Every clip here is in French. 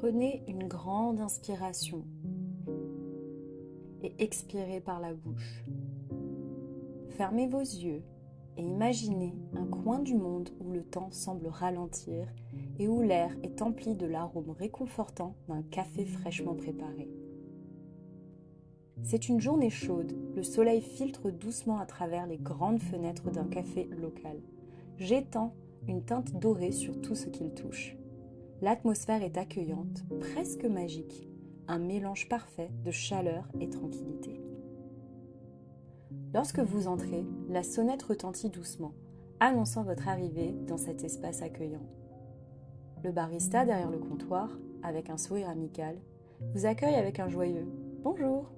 Prenez une grande inspiration et expirez par la bouche. Fermez vos yeux et imaginez un coin du monde où le temps semble ralentir et où l'air est empli de l'arôme réconfortant d'un café fraîchement préparé. C'est une journée chaude, le soleil filtre doucement à travers les grandes fenêtres d'un café local, jetant une teinte dorée sur tout ce qu'il touche. L'atmosphère est accueillante, presque magique, un mélange parfait de chaleur et tranquillité. Lorsque vous entrez, la sonnette retentit doucement, annonçant votre arrivée dans cet espace accueillant. Le barista derrière le comptoir, avec un sourire amical, vous accueille avec un joyeux « Bonjour ».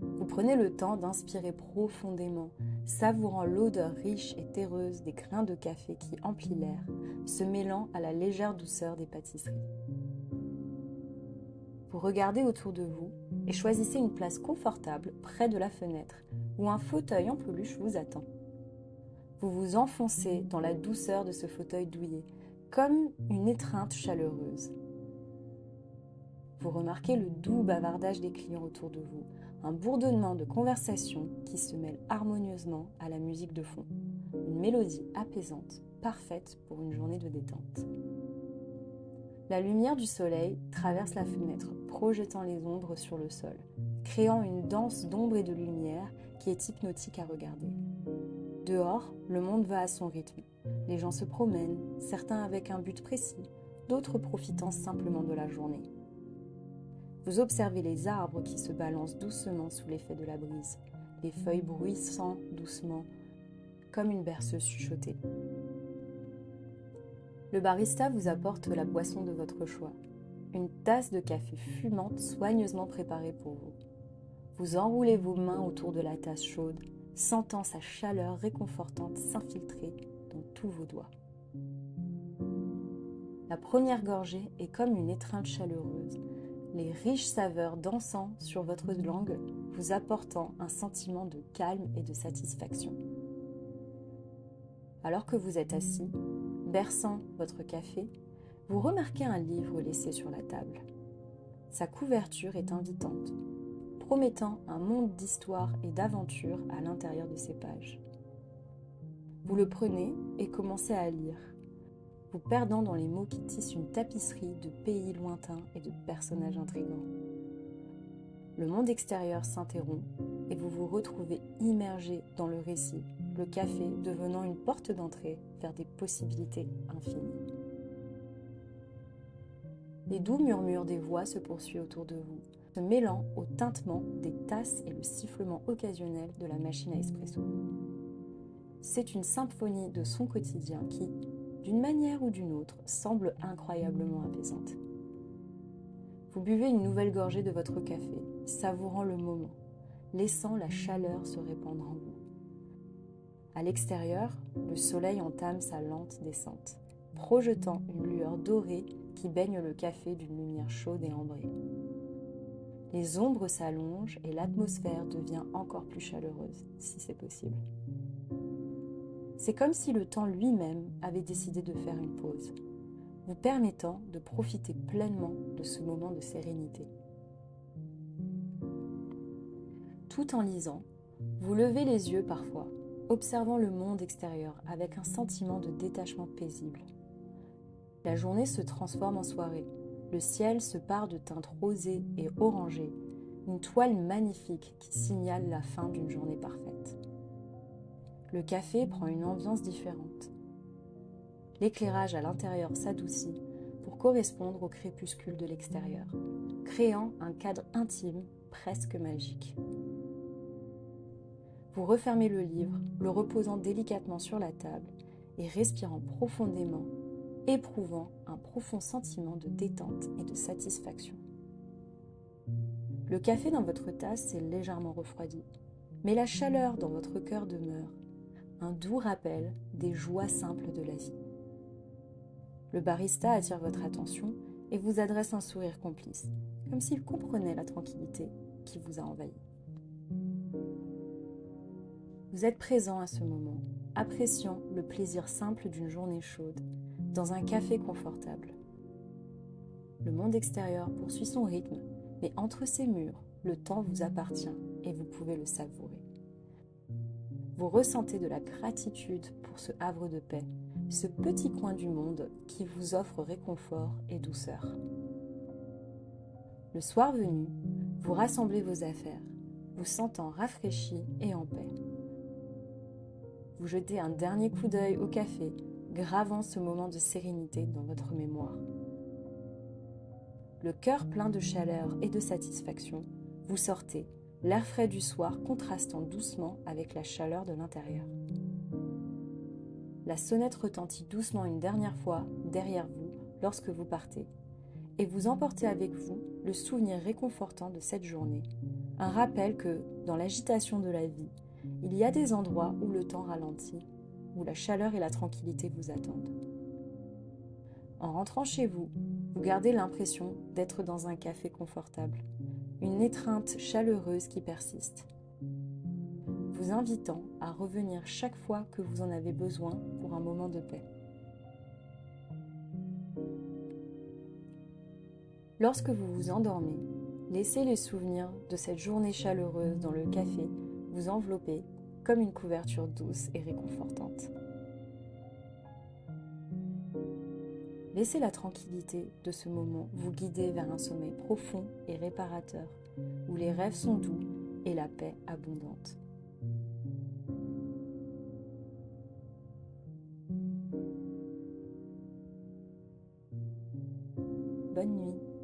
Vous prenez le temps d'inspirer profondément, savourant l'odeur riche et terreuse des grains de café qui emplit l'air, se mêlant à la légère douceur des pâtisseries. Vous regardez autour de vous et choisissez une place confortable près de la fenêtre où un fauteuil en peluche vous attend. Vous vous enfoncez dans la douceur de ce fauteuil douillet, comme une étreinte chaleureuse. Vous remarquez le doux bavardage des clients autour de vous, un bourdonnement de conversation qui se mêle harmonieusement à la musique de fond. Une mélodie apaisante, parfaite pour une journée de détente. La lumière du soleil traverse la fenêtre, projetant les ombres sur le sol, créant une danse d'ombre et de lumière qui est hypnotique à regarder. Dehors, le monde va à son rythme. Les gens se promènent, certains avec un but précis, d'autres profitant simplement de la journée. Vous observez les arbres qui se balancent doucement sous l'effet de la brise, les feuilles bruissant doucement, comme une berceuse chuchotée. Le barista vous apporte la boisson de votre choix, une tasse de café fumante soigneusement préparée pour vous. Vous enroulez vos mains autour de la tasse chaude, sentant sa chaleur réconfortante s'infiltrer dans tous vos doigts. La première gorgée est comme une étreinte chaleureuse, les riches saveurs dansant sur votre langue, vous apportant un sentiment de calme et de satisfaction. Alors que vous êtes assis, berçant votre café, vous remarquez un livre laissé sur la table. Sa couverture est invitante, promettant un monde d'histoire et d'aventure à l'intérieur de ses pages. Vous le prenez et commencez à lire, vous perdant dans les mots qui tissent une tapisserie de pays lointains et de personnages intrigants. Le monde extérieur s'interrompt et vous vous retrouvez immergé dans le récit, le café devenant une porte d'entrée vers des possibilités infinies. Les doux murmures des voix se poursuivent autour de vous, se mêlant au tintement des tasses et le sifflement occasionnel de la machine à espresso. C'est une symphonie de sons quotidiens qui, d'une manière ou d'une autre, semble incroyablement apaisante. Vous buvez une nouvelle gorgée de votre café, savourant le moment, laissant la chaleur se répandre en vous. À l'extérieur, le soleil entame sa lente descente, projetant une lueur dorée qui baigne le café d'une lumière chaude et ambrée. Les ombres s'allongent et l'atmosphère devient encore plus chaleureuse, si c'est possible. C'est comme si le temps lui-même avait décidé de faire une pause, vous permettant de profiter pleinement de ce moment de sérénité. Tout en lisant, vous levez les yeux parfois, observant le monde extérieur avec un sentiment de détachement paisible. La journée se transforme en soirée, le ciel se pare de teintes rosées et orangées, une toile magnifique qui signale la fin d'une journée parfaite. Le café prend une ambiance différente. L'éclairage à l'intérieur s'adoucit pour correspondre au crépuscule de l'extérieur, créant un cadre intime presque magique. Vous refermez le livre, le reposant délicatement sur la table et respirant profondément, éprouvant un profond sentiment de détente et de satisfaction. Le café dans votre tasse s'est légèrement refroidi, mais la chaleur dans votre cœur demeure, un doux rappel des joies simples de la vie. Le barista attire votre attention et vous adresse un sourire complice, comme s'il comprenait la tranquillité qui vous a envahi. Vous êtes présent à ce moment, appréciant le plaisir simple d'une journée chaude, dans un café confortable. Le monde extérieur poursuit son rythme, mais entre ces murs, le temps vous appartient et vous pouvez le savourer. Vous ressentez de la gratitude pour ce havre de paix, ce petit coin du monde qui vous offre réconfort et douceur. Le soir venu, vous rassemblez vos affaires, vous sentant rafraîchi et en paix. Vous jetez un dernier coup d'œil au café, gravant ce moment de sérénité dans votre mémoire. Le cœur plein de chaleur et de satisfaction, vous sortez, l'air frais du soir contrastant doucement avec la chaleur de l'intérieur. La sonnette retentit doucement une dernière fois derrière vous lorsque vous partez, et vous emportez avec vous le souvenir réconfortant de cette journée, un rappel que, dans l'agitation de la vie, il y a des endroits où le temps ralentit, où la chaleur et la tranquillité vous attendent. En rentrant chez vous, vous gardez l'impression d'être dans un café confortable, une étreinte chaleureuse qui persiste, vous invitant à revenir chaque fois que vous en avez besoin pour un moment de paix. Lorsque vous vous endormez, laissez les souvenirs de cette journée chaleureuse dans le café vous envelopper comme une couverture douce et réconfortante. Laissez la tranquillité de ce moment vous guider vers un sommeil profond et réparateur, où les rêves sont doux et la paix abondante. Bonne nuit.